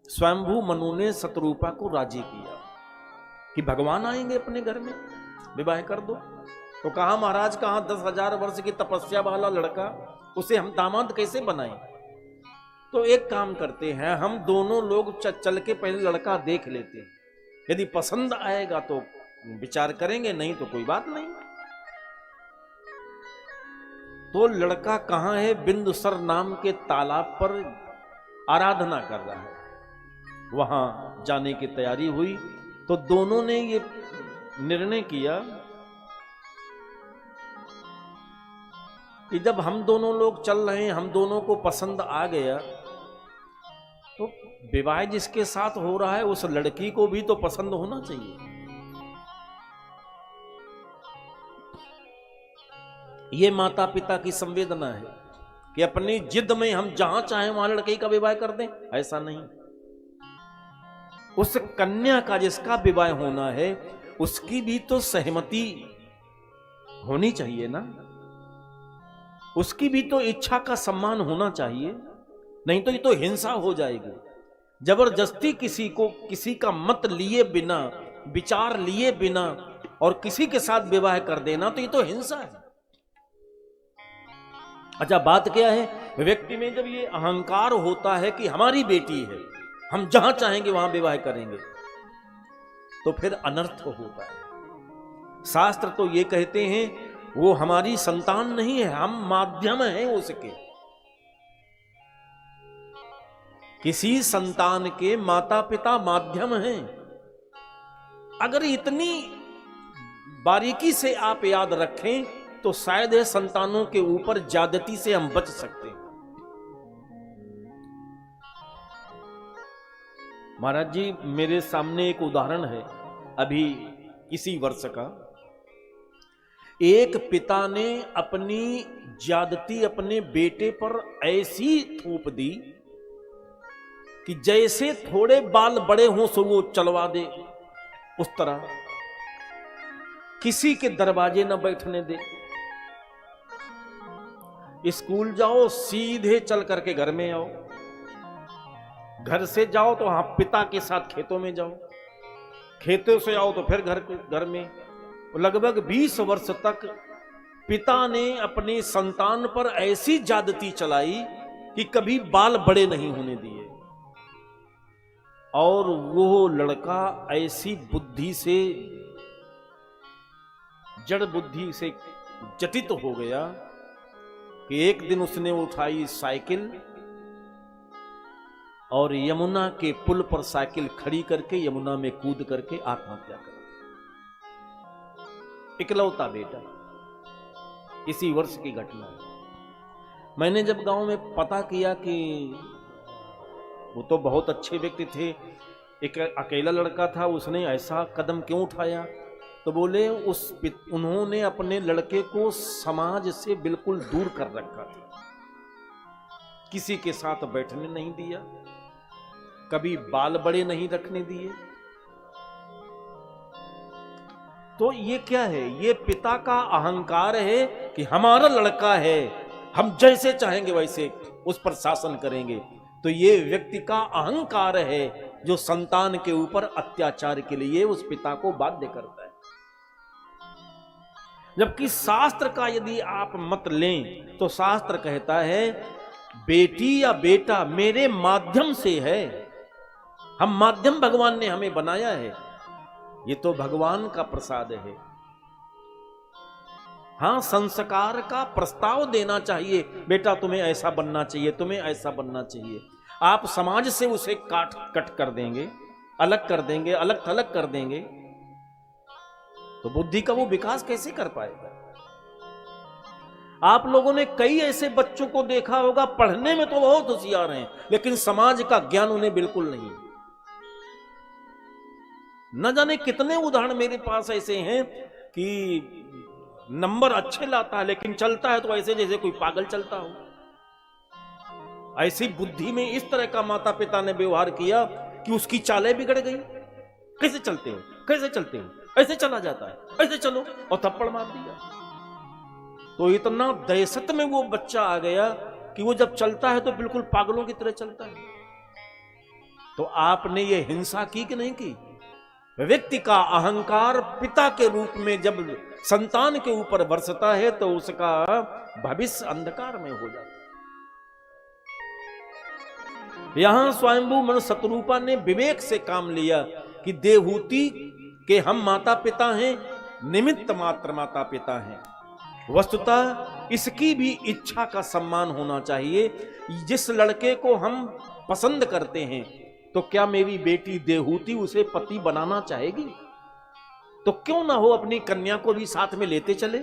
स्वयंभू मनु ने शतरूपा को राजी किया कि भगवान आएंगे अपने घर में, विवाह कर दो। तो कहा महाराज, कहां 10,000 वर्ष की तपस्या वाला लड़का, उसे हम दामाद कैसे बनाएं? तो एक काम करते हैं, हम दोनों लोग चल के पहले लड़का देख लेते हैं, यदि पसंद आएगा तो विचार करेंगे, नहीं तो कोई बात नहीं। तो लड़का कहां है? बिंदुसर नाम के तालाब पर आराधना कर रहा है, वहां जाने की तैयारी हुई। तो दोनों ने ये निर्णय किया कि जब हम दोनों लोग चल रहे हैं, हम दोनों को पसंद आ गया, तो विवाह जिसके साथ हो रहा है उस लड़की को भी तो पसंद होना चाहिए। ये माता पिता की संवेदना है कि अपनी जिद में हम जहां चाहें वहां लड़के का विवाह कर दें, ऐसा नहीं। उस कन्या का जिसका विवाह होना है उसकी भी तो सहमति होनी चाहिए ना, उसकी भी तो इच्छा का सम्मान होना चाहिए, नहीं तो ये तो हिंसा हो जाएगी। जबरदस्ती किसी को किसी का मत लिए बिना, विचार लिए बिना और किसी के साथ विवाह कर देना, तो ये तो हिंसा है। अच्छा, बात क्या है? व्यक्ति में जब ये अहंकार होता है कि हमारी बेटी है, हम जहां चाहेंगे वहां विवाह करेंगे, तो फिर अनर्थ होता है। शास्त्र तो ये कहते हैं वो हमारी संतान नहीं है, हम माध्यम हैं उसके। किसी संतान के माता पिता माध्यम हैं। अगर इतनी बारीकी से आप याद रखें तो शायद है संतानों के ऊपर ज्यादती से हम बच सकते हैं। महाराज जी, मेरे सामने एक उदाहरण है अभी इसी वर्ष का। एक पिता ने अपनी ज्यादती अपने बेटे पर ऐसी थोप दी कि जैसे थोड़े बाल बड़े हों सो वो चलवा दे, उस तरह किसी के दरवाजे न बैठने दे। स्कूल जाओ सीधे चल करके घर में आओ, घर से जाओ तो हाँ पिता के साथ खेतों में जाओ, खेतों से आओ तो फिर घर में। लगभग 20 वर्ष तक पिता ने अपनी संतान पर ऐसी ज्यादती चलाई कि कभी बाल बड़े नहीं होने दिए, और वो लड़का ऐसी बुद्धि से, जड़ बुद्धि से जटित हो गया कि एक दिन उसने उठाई साइकिल और यमुना के पुल पर साइकिल खड़ी करके यमुना में कूद करके आत्महत्या कर। इकलौता बेटा, इसी वर्ष की घटना है। मैंने जब गांव में पता किया कि वो तो बहुत अच्छे व्यक्ति थे, एक अकेला लड़का था, उसने ऐसा कदम क्यों उठाया, तो बोले उन्होंने अपने लड़के को समाज से बिल्कुल दूर कर रखा था, किसी के साथ बैठने नहीं दिया, कभी बाल बड़े नहीं रखने दिए। तो ये क्या है? ये पिता का अहंकार है कि हमारा लड़का है, हम जैसे चाहेंगे वैसे उस पर शासन करेंगे। तो ये व्यक्ति का अहंकार है जो संतान के ऊपर अत्याचार के लिए उस पिता को बाध्य करता है। जबकि शास्त्र का यदि आप मत लें तो शास्त्र कहता है बेटी या बेटा मेरे माध्यम से है, हम माध्यम भगवान ने हमें बनाया है, ये तो भगवान का प्रसाद है। हां, संस्कार का प्रस्ताव देना चाहिए, बेटा तुम्हें ऐसा बनना चाहिए, तुम्हें ऐसा बनना चाहिए। आप समाज से उसे कट कर देंगे, अलग कर देंगे, अलग थलग कर देंगे, तो बुद्धि का वो विकास कैसे कर पाएगा? आप लोगों ने कई ऐसे बच्चों को देखा होगा, पढ़ने में तो बहुत होशियार हैं लेकिन समाज का ज्ञान उन्हें बिल्कुल नहीं। न जाने कितने उदाहरण मेरे पास ऐसे हैं कि नंबर अच्छे लाता है लेकिन चलता है तो ऐसे जैसे कोई पागल चलता हो। ऐसी बुद्धि में इस तरह का माता पिता ने व्यवहार किया कि उसकी चालें बिगड़ गई। कैसे चलते हो, कैसे चलते हो, ऐसे चला जाता है, ऐसे चलो, और थप्पड़ मार दिया। तो इतना दहशत में वो बच्चा आ गया कि वो जब चलता है तो बिल्कुल पागलों की तरह चलता है। तो आपने ये हिंसा की कि नहीं की? व्यक्ति का अहंकार पिता के रूप में जब संतान के ऊपर बरसता है तो उसका भविष्य अंधकार में हो जाता है। यहां स्वयंभू मन शत्रुपा ने विवेक से काम लिया कि देवहूति के हम माता पिता हैं, निमित्त मात्र माता पिता हैं। वस्तुतः इसकी भी इच्छा का सम्मान होना चाहिए। जिस लड़के को हम पसंद करते हैं, तो क्या मेरी बेटी देवहूति उसे पति बनाना चाहेगी? तो क्यों ना हो अपनी कन्या को भी साथ में लेते चले।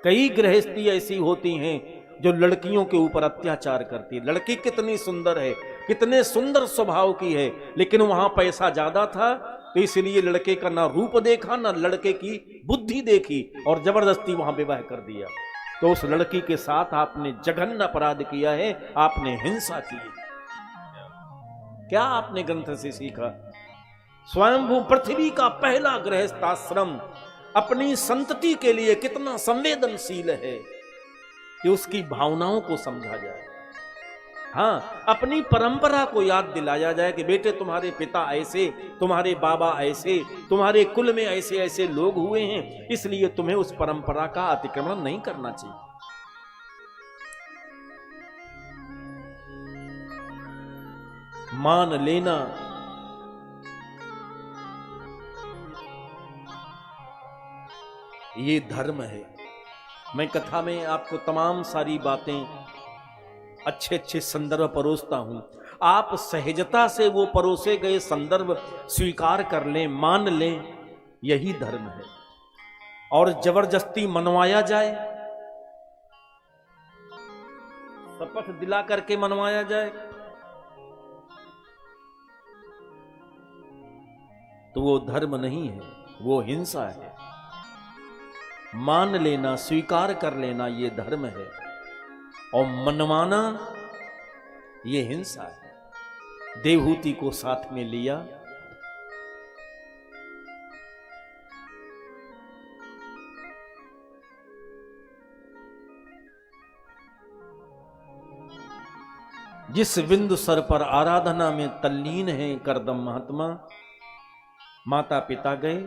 कई गृहस्थी ऐसी होती हैं जो लड़कियों के ऊपर अत्याचार करती है। लड़की कितनी सुंदर है, कितने सुंदर स्वभाव की है, लेकिन वहां पैसा ज्यादा था तो इसलिए लड़के का ना रूप देखा ना लड़के की बुद्धि देखी और जबरदस्ती वहां विवाह कर दिया। तो उस लड़की के साथ आपने जघन्य अपराध किया है, आपने हिंसा की। क्या आपने ग्रंथ से सीखा? स्वयंभू पृथ्वी का पहला गृहस्थाश्रम अपनी संतति के लिए कितना संवेदनशील है कि उसकी भावनाओं को समझा जाए। हाँ, अपनी परंपरा को याद दिलाया जाए कि बेटे तुम्हारे पिता ऐसे, तुम्हारे बाबा ऐसे, तुम्हारे कुल में ऐसे ऐसे लोग हुए हैं, इसलिए तुम्हें उस परंपरा का अतिक्रमण नहीं करना चाहिए। मान लेना ये धर्म है। मैं कथा में आपको तमाम सारी बातें अच्छे अच्छे संदर्भ परोसता हूं। आप सहजता से वो परोसे गए संदर्भ स्वीकार कर लें, मान लें, यही धर्म है। और जबरदस्ती मनवाया जाए, शपथ दिला करके मनवाया जाए, तो वो धर्म नहीं है, वो हिंसा है। मान लेना, स्वीकार कर लेना ये धर्म है, और मनवाना ये हिंसा है। देवहूति को साथ में लिया, जिस बिंदु सर पर आराधना में तल्लीन है करदम महात्मा, माता पिता गए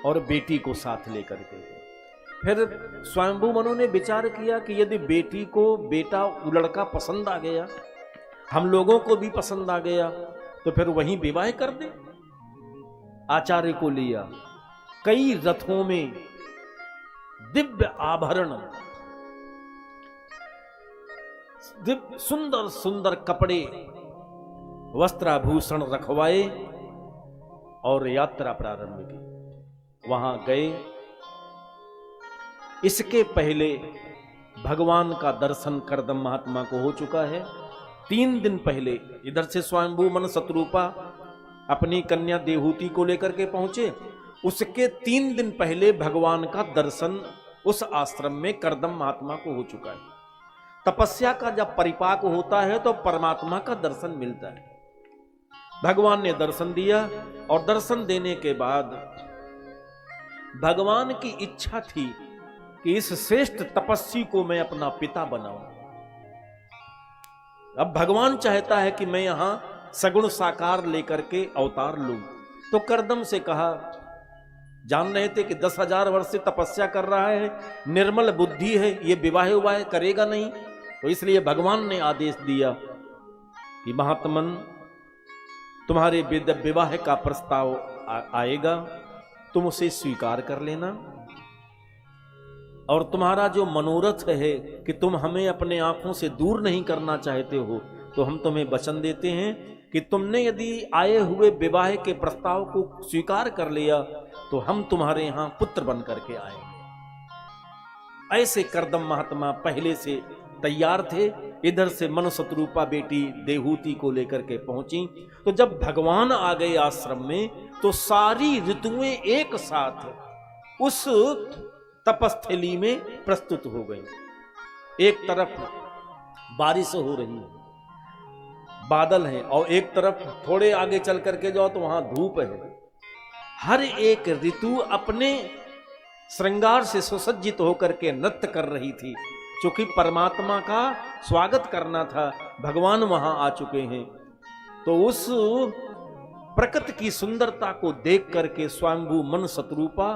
और बेटी को साथ लेकर के। फिर स्वयंभू मनु ने विचार किया कि यदि बेटी को बेटा लड़का पसंद आ गया, हम लोगों को भी पसंद आ गया, तो फिर वहीं विवाह कर दे। आचार्य को लिया, कई रथों में दिव्य आभरण, दिव्य सुंदर सुंदर कपड़े, वस्त्राभूषण रखवाए और यात्रा प्रारंभ की। वहां गए। इसके पहले भगवान का दर्शन करदम महात्मा को हो चुका है। 3 दिन पहले इधर से स्वयंभू मन शत्रुपा अपनी कन्या देवहूति को लेकर के पहुंचे। उसके 3 दिन पहले भगवान का दर्शन उस आश्रम में करदम महात्मा को हो चुका है। तपस्या का जब परिपाक होता है तो परमात्मा का दर्शन मिलता है। भगवान ने दर्शन दिया और दर्शन देने के बाद भगवान की इच्छा थी कि इस श्रेष्ठ तपस्वी को मैं अपना पिता बनाऊं। अब भगवान चाहता है कि मैं यहां सगुण साकार लेकर के अवतार लूं। तो करदम से कहा, जान रहे थे कि 10,000 वर्ष से तपस्या कर रहा है, निर्मल बुद्धि है, ये विवाह उवाह करेगा नहीं। तो इसलिए भगवान ने आदेश दिया कि महात्मन, तुम्हारे विवाह का प्रस्ताव आएगा, तुम उसे स्वीकार कर लेना। और तुम्हारा जो मनोरथ है कि तुम हमें अपने आंखों से दूर नहीं करना चाहते हो, तो हम तुम्हें वचन देते हैं कि तुमने यदि आए हुए विवाह के प्रस्ताव को स्वीकार कर लिया तो हम तुम्हारे यहां पुत्र बन करके आएंगे। ऐसे करदम महात्मा पहले से तैयार थे। इधर से मन शत्रुपा बेटी देवहूति को लेकर के पहुंची। तो जब भगवान आ गए आश्रम में, तो सारी ऋतुएं एक साथ उस तपस्थली में प्रस्तुत हो गई। एक तरफ बारिश हो रही है, बादल है, और एक तरफ थोड़े आगे चल करके जाओ तो वहां धूप है। हर एक ऋतु अपने श्रृंगार से सुसज्जित होकर के नृत्य कर रही थी। क्योंकि परमात्मा का स्वागत करना था, भगवान वहां आ चुके हैं। तो उस प्रकृति की सुंदरता को देख करके स्वयंभू मन शत्रुपा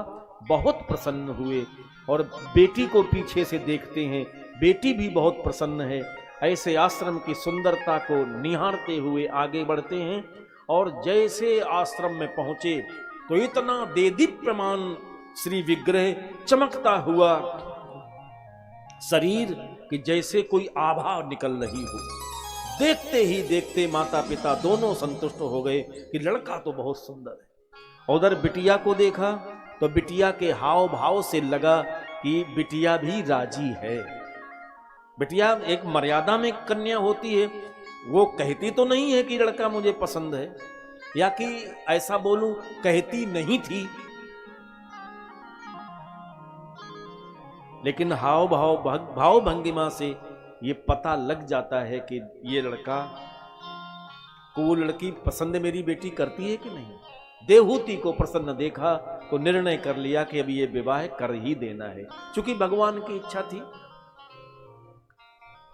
बहुत प्रसन्न हुए और बेटी को पीछे से देखते हैं, बेटी भी बहुत प्रसन्न है। ऐसे आश्रम की सुंदरता को निहारते हुए आगे बढ़ते हैं और जैसे आश्रम में पहुंचे तो इतना देदीप्यमान श्री विग्रह, चमकता हुआ शरीर कि जैसे कोई आभा निकल रही हो। देखते ही देखते माता पिता दोनों संतुष्ट हो गए कि लड़का तो बहुत सुंदर है। उधर बिटिया को देखा तो बिटिया के हाव भाव से लगा कि बिटिया भी राजी है। बिटिया एक मर्यादा में कन्या होती है, वो कहती तो नहीं है कि लड़का मुझे पसंद है, या कि ऐसा बोलूं कहती नहीं थी, लेकिन हाव भाव भंगिमा से ये पता लग जाता है कि ये लड़का को वो लड़की पसंद मेरी बेटी करती है कि नहीं। देवहूति को प्रसन्न देखा तो निर्णय कर लिया कि अभी ये विवाह कर ही देना है, क्योंकि भगवान की इच्छा थी।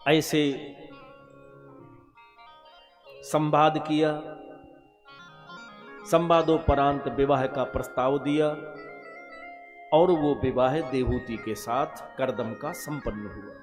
ऐसे संवाद किया, संवादोपरांत विवाह का प्रस्ताव दिया और वो विवाह देवहूति के साथ करदम का संपन्न हुआ।